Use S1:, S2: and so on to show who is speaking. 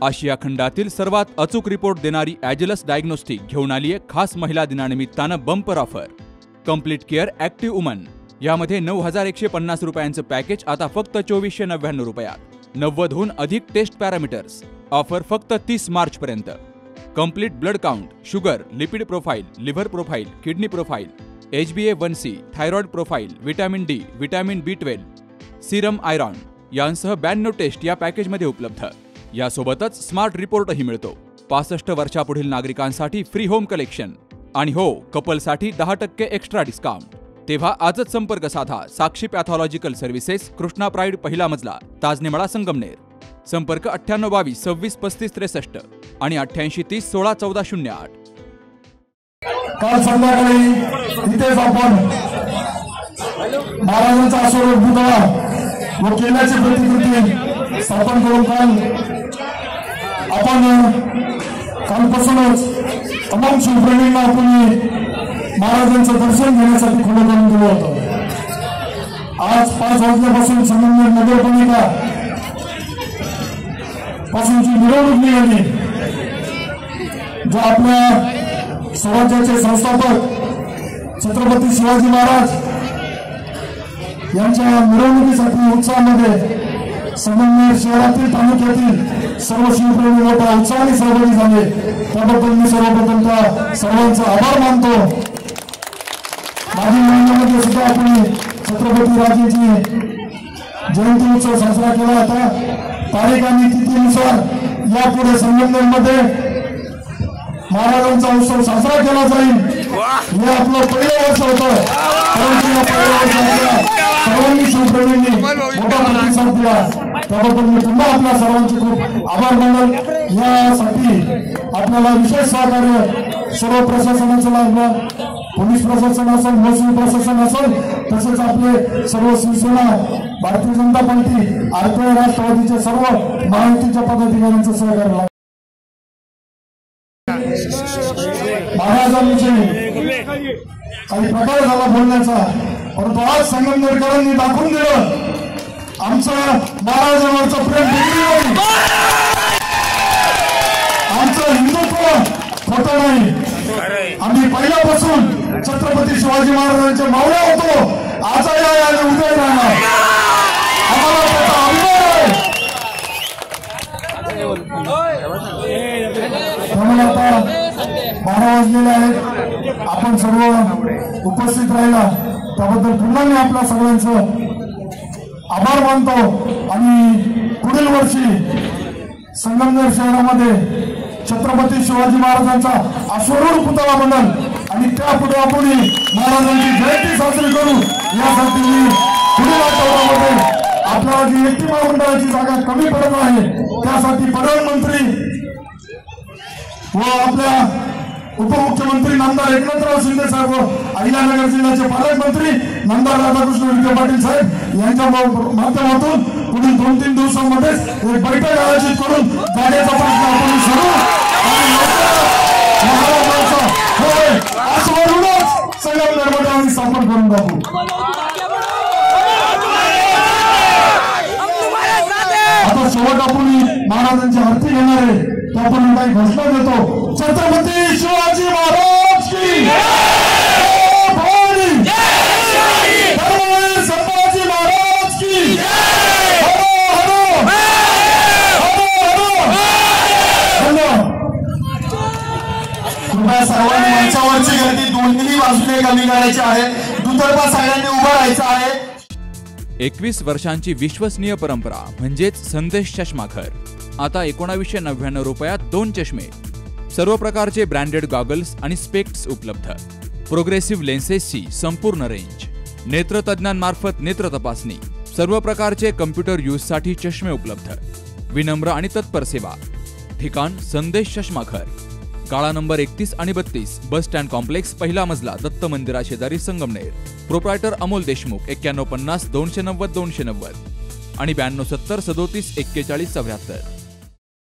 S1: आशिया खंडातील सर्वात अचूक रिपोर्ट देणारी ॲजिलस डायग्नोस्टिक घेऊन आली आहे खास महिला दिनानिमित्तानं bumper offer. Complete care active woman यामध्ये 9150 रुपयांचं पॅकेज आता फक्त 2499 रुपयात। 90हून अधिक टेस्ट पॅरामीटर्स। ऑफर फक्त 30 मार्च पर्यंत। Complete blood count, sugar, lipid profile, liver profile, kidney profile, HbA1c, thyroid profile, vitamin D, vitamin B12, serum iron यांसह 92 टेस्ट या पॅकेजमध्ये उपलब्ध। यासोबतच स्मार्ट रिपोर्टही मिळतो। 65 वर्षापुढील नागरिकांसाठी फ्री होम कलेक्शन आणि हो, कपलसाठी 10% एक्स्ट्रा डिस्काउंट। तेव्हा आजच संपर्क साधा। साक्षी पॅथॉलॉजिकल सर्व्हिसेस, कृष्णा प्राईड, पहिला मजला, ताजनेमाळा, संगमनेर। संपर्क 9822 26 35 63 आणि 88 30 16 14 08।
S2: काल संध्याकाळी इथेच आपण महाराजांचा अश्वरूढ पुतळा व किल्ल्याची प्रतिकृती स्थापन करून कालपासूनच तमाम शिवप्रेमींना आपण महाराजांचं दर्शन घेण्यासाठी खुलं करून दिलं होतं। आज 5 वाजल्यापासून संगमनेर नगरपालिका पासूनची मिरवणूक निघाली, जो आपल्या स्वराज्याचे संस्थापक छत्रपती शिवाजी महाराज यांच्या मिरवणुकीसाठी उत्साहामध्ये संगमनेर शहरातील तालुक्यातील सर्व शिवप्रेमी मोठ्या उत्साहाने सहभागी झाले। त्याबद्दल मी सर्वप्रथम त्या सर्वांचा आभार मानतो। मागील महिन्यामध्ये सुद्धा आपण छत्रपती राजेंची जयंती उत्सव साजरा केला होता। तारीख आणि तिथीनुसार यापुढे संगमनेरमध्ये महाराजांचा उत्सव साजरा केला जाईल। हे आपलं पहिलं वर्ष होतं, परंतु या पहिल्या वर्षात सर्वांनी शिवप्रेमींनी मोठा प्रतिसाद दिला। त्याबद्दल मी पुन्हा आपल्या सर्वांचे खूप आभार मानल। यासाठी आपल्याला विशेष सहकार्य सर्व प्रशासनाचं लागलं, पोलीस प्रशासन असेल, महसूल प्रशासन असेल, तसेच आपले सर्व शिवसेना, भारतीय जनता पार्टी, RPI, राष्ट्रवादीचे सर्व महायुतीच्या पदाधिकाऱ्यांचं सहकार्य लागलं। महाराजांविषयी काही प्रकार झाला बोलण्याचा, परंतु आज संगमनेरकरांनी दाखवून दिलं आमचं महाराजांवरचं प्रेम नाही, आमचं हिंदुत्व खोटं नाही। आम्ही पहिल्यापासून छत्रपती शिवाजी महाराजांचे मावळे होतो, आजही आहे आणि उद्या राहणार। आम्हाला त्याचा अभिमान आहे। त्यामुळे आता 12 वाजलेले आहेत, आपण सर्व उपस्थित राहिला त्याबद्दल पुन्हा मी आपल्या सगळ्यांचं आभार मानतो। आणि पुढील वर्षी संगमनेर शहरामध्ये छत्रपती शिवाजी महाराजांचा अश्वरूढ पुतळा बनल आणि त्यापुढे आपण महाराजांची जयंती साजरी करू। यासाठी मी पुढील आठवड्यामध्ये आपल्याला जी एसटी महामंडळाची जागा कमी पडत आहे त्यासाठी प्रधानमंत्री व आपल्या उपमुख्यमंत्री नामदार एकनाथराव शिंदे साहेब व अहिल्यानगर जिल्ह्याचे पालकमंत्री नामदार राधाकृष्ण विखे पाटील साहेब यांच्या माध्यमातून पुढील 2-3 दिवसांमध्ये एक बैठक आयोजित करून जागेचा प्रश्न आपण सोडवू आणि महाराजांचा होय अश्वरूढच संगमनेरमध्ये आम्ही स्थापन करून टाकू। आता शेवट आपण महाराजांची आरती घेणार आहे, तो आपण काही घोषणा देतो। छत्रपती शिवाजी महाराज की जय, संभाजी महाराज की जय। कृपया सर्वांनी मंचावरची गर्दी दोन्ही बाजूने कमी करायची आहे, दुतर्फा सगळ्यांनी उभं राहायचं आहे।
S1: 21 वर्षांची विश्वसनीय परंपरा म्हणजेच संदेश चष्माघर। आता 1999 रुपयात 2 चष्मे, सर्व प्रकारचे ब्रँडेड गॉगल्स आणि स्पेक्ट्स उपलब्ध। प्रोग्रेसिव्ह लेन्सेसची संपूर्ण रेंज, नेत्रतज्ञांमार्फत नेत्र तपासणी, सर्व प्रकारचे कम्प्युटर यूजसाठी चष्मे उपलब्ध। विनम्र आणि तत्पर सेवा। ठिकाण संदेश चष्माघर, गाळा नंबर 31 आणि 32, बस स्टँड कॉम्प्लेक्स, पहिला मजला, दत्त मंदिरा शेजारी, संगमनेर। प्रोप्रायटर अमोल देशमुख। 9150 290 290 आणि 9270 37 41 74।